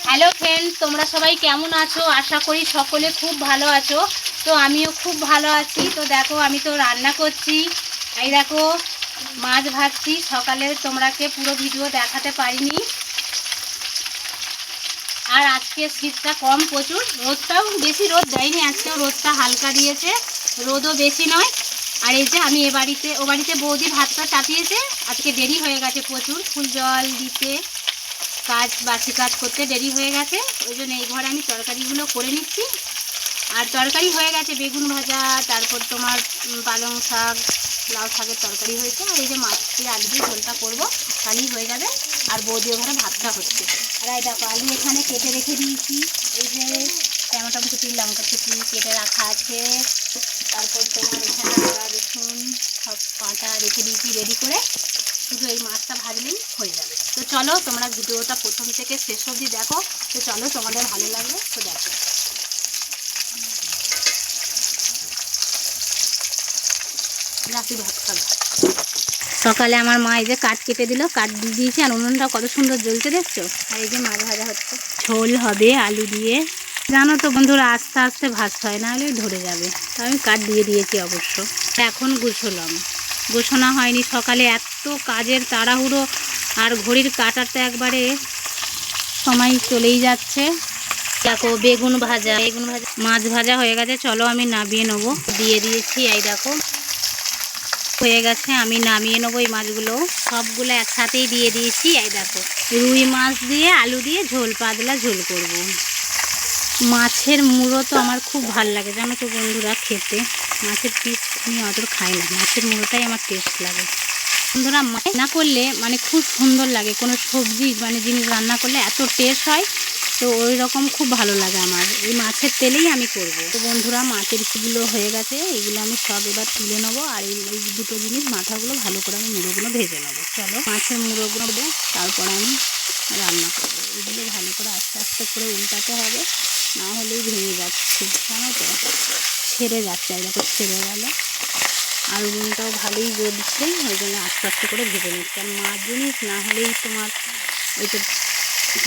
Hello friends, তোমরা সবাই কেমন আছো? আশা করি সকলে খুব ভালো আছো। তো আমিও খুব ভালো আছি। তো দেখো, আমি তো রান্না করছি। এই দেখো, মাছ ভাজছি। সকালে তোমরাকে পুরো ভিডিও দেখাতে পারিনি। আর আজকে শীতটা কম, প্রচুর রোদটাও বেশি, রোদ দেয়নি আজকেও, রোদটা হালকা দিয়েছে, রোদও বেশি নয়। আর এই যে আমি ও বাড়িতে বৌদি ভাতটা চাপিয়েছে। আজকে দেরি হয়ে গেছে প্রচুর, ফুল জল দিতে, বাসি কাজ করতে দেরি হয়ে গেছে। ওই জন্য এই ঘরে আমি তরকারিগুলো করে নিচ্ছি। আর তরকারি হয়ে গেছে, বেগুন ভাজা, তারপর তোমার পালং শাক, লাউ শাকের তরকারি হয়েছে। আর এই যে মাছ দিয়ে আলু দিয়ে ঝোলটা করবো, তাহলেই হয়ে যাবে। আর বৌদি ওখানে ভাতটা হচ্ছে। আর এই দেখো, আলু এখানে কেটে রেখে দিয়েছি। এই যে টমেটো কুচি, লঙ্কা কুচি কেটে রাখা আছে। তারপর তোমার এখানে আদা রসুন সব কাঁটা রেখে দিয়েছি রেডি করে। শুধু এই মাছটা ভাজলেই হয়ে যাবে। তো চলো, তোমরা ভিডিওটা প্রথম থেকে শেষ অবধি দেখো। তো চলো, তোমাদের ভালো লাগবে তো দেখো। রাতে ভাত খাবো। সকালে আমার মা এই যে কাঠ কেটে দিল, কাঠ দিয়ে দিয়েছি। আর উনুনটা কত সুন্দর জ্বলছে দেখছো। আর এই যে মাছ ভাজা হচ্ছে, ঝোল হবে আলু দিয়ে। জানো তো বন্ধুরা, আস্তে আস্তে ভাজতে হয়, না হলে ধরে যাবে। তো আমি কাঠ দিয়ে দিয়েছি অবশ্য। এখন গুছলাম, গোছানো হয়নি। সকালে এত কাজের তাড়াহুড়ো, আর ঘড়ির কাঁটাটা একবারে সময় চলেই যাচ্ছে। দেখো, বেগুন ভাজা মাছ ভাজা হয়ে গেছে। চলো আমি নামিয়ে নেবো। দিয়ে দিয়েছি, এই দেখো হয়ে গেছে। আমি নামিয়ে নেবো এই মাছগুলো, সবগুলো একসাথেই দিয়ে দিয়েছি। এই দেখো, রুই মাছ দিয়ে আলু দিয়ে ঝোল, পাতলা ঝোল করব। মাছের মুড়ো তো আমার খুব ভাল লাগে, জানো তো বন্ধুরা, খেতে। মাছের পিস আমি অত খাই না, মাছের মুড়োটাই আমার টেস্ট লাগে বন্ধুরা। রান্না করলে মানে খুব সুন্দর লাগে, কোনো সবজি মানে জিনিস রান্না করলে এত টেস্ট হয়। তো ওই রকম খুব ভালো লাগে আমার। এই মাছের তেলেই আমি করব। তো বন্ধুরা, মাছের পিসগুলো হয়ে গেছে, এগুলো আমি সব এবার তুলে নেবো। আর এই দুটো জিনিস, মাথাগুলো ভালো করে আমি মুড়োগুলো ভেজে নেবো। চলো, মাছের মুড়োগুলো দেবো, তারপর আমি রান্না করবো। এগুলো ভালো করে আস্তে আস্তে করে উল্টাতে হবে, না হলেই ভেঙে যাচ্ছে, জানো তো, ছেড়ে যাচ্ছে। এরকম ছেড়ে গেল। আর উনুনটাও ভালোই জ্বলছে, ওই জন্য আস্তে আস্তে করে ভেজে নিচ্ছি। আর মাছ জিনিস না হলেই তোমার ওইটা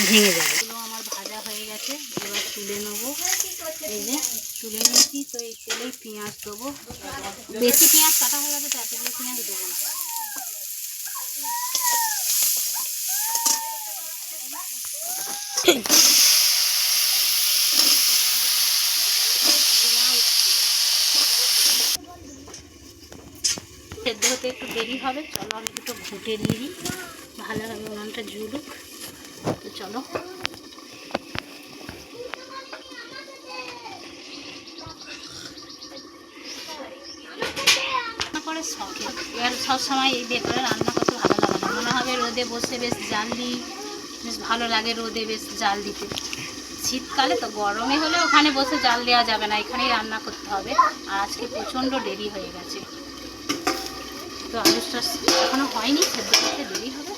ভেঙে যাবে। এগুলো আমার ভাজা হয়ে গেছে, এবার তুলে নেবো। এই যে তুলে নিয়েছি। তো এই তেলেই পেঁয়াজ দেবো। বেশি পেঁয়াজ কাটা হয়ে গেছে, তো এতগুলো পেঁয়াজ দেবো না। সেদ্ধ হতে একটু দেরি হবে। চলো, আমি দুটো ঘুঁটে দিয়ে দিই, ভালোভাবে উনুনটা জ্বলুক। তো চলো, করে শখে এবার সবসময় এই ভেতরে রান্না করতে ভালো লাগে না। মনে হবে রোদে বসে বেশ জাল দিই, বেশ ভালো লাগে রোদে বেশ জাল দিতে। শীতকালে তো, গরমে হলে ওখানে বসে জাল দেওয়া যাবে না, এখানেই রান্না করতে হবে। আর আজকে প্রচণ্ড দেরি হয়ে গেছে। তো আলুটা এখনো হয়নি, সেদ্ধ করতে দেরি হবে।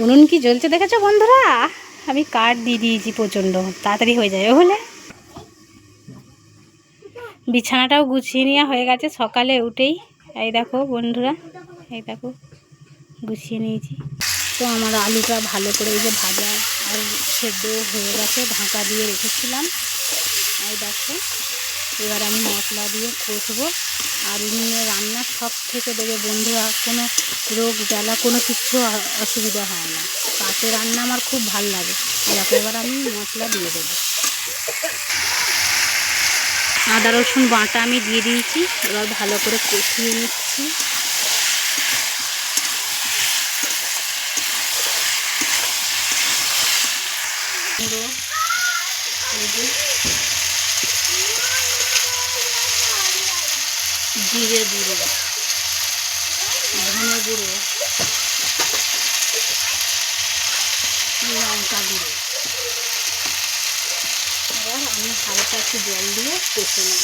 উনুন কি জ্বলছে দেখেছো বন্ধুরা? আমি কাঠ দিয়ে দিয়েছি, প্রচণ্ড তাড়াতাড়ি হয়ে যায় বলে। বিছানাটাও গুছিয়ে নেওয়া হয়ে গেছে সকালে উঠেই। এই দেখো বন্ধুরা, এই দেখো গুছিয়ে নিয়েছি। তো আমার আলুটা ভালো করে এই যে ভাজা আর সেদ্ধ হয়ে গেছে, ঢাকা দিয়ে রেখেছিলাম। এই দেখো, এবার আমি মশলা দিয়ে কষবো। আর উনুনে রান্না সব থেকে দেবে বন্ধুরা, কোনো রোগ জ্বালা কোনো কিছু অসুবিধা হয় না। কাঠে রান্না আমার খুব ভাল লাগে। এরকম এবার আমি মশলা দিয়ে দেবো। আদা রসুন বাটা আমি দিয়ে দিয়েছি, এবার ভালো করে কষিয়ে নিচ্ছি। জিরে গুঁড়ো, ধনে গুঁড়ো, লঙ্কা গুঁড়ো। এবার আমি হালকা একটু জল দিয়ে কষে নেব।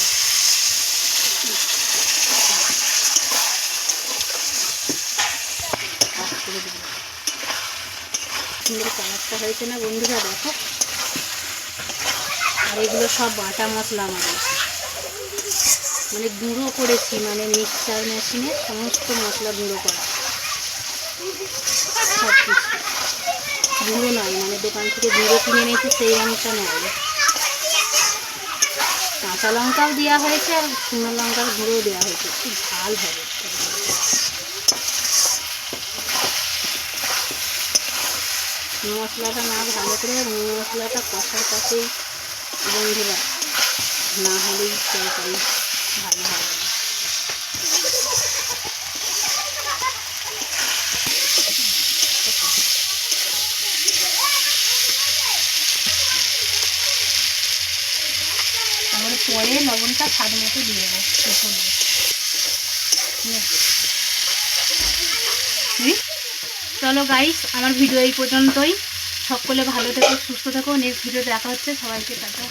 সুন্দর কালারটা হয়েছে না বন্ধুরা, দেখো। আর এগুলো সব বাটা মশলা আমাদের, মানে গুঁড়ো করেছি, মানে মিক্সচার মেশিনে সমস্ত মশলা গুঁড়ো করা সব কিছু। গুঁড়ো নয়, মানে দোকান থেকে গুঁড়ো কিনে নিয়েছে সেই রঙটা নয়। কাঁচা লঙ্কাও দেওয়া হয়েছে আর শুকনো লঙ্কার গুঁড়োও দেওয়া হয়েছে, খুব ঝাল হবে। মশলাটা না ভালো করে মশলাটা কষার কাছেই বন্ধুরা, না হলেই তরকারি ভালো হবে না। তারপরে পরে লবণটা স্বাদ মতো দিয়ে দেবো। চলো গাইস, আমার ভিডিও এই পর্যন্তই। সকলে ভালো থেকো, সুস্থ থেকো। নেক্সট ভিডিওতে দেখা হচ্ছে। সবাইকে টাটা।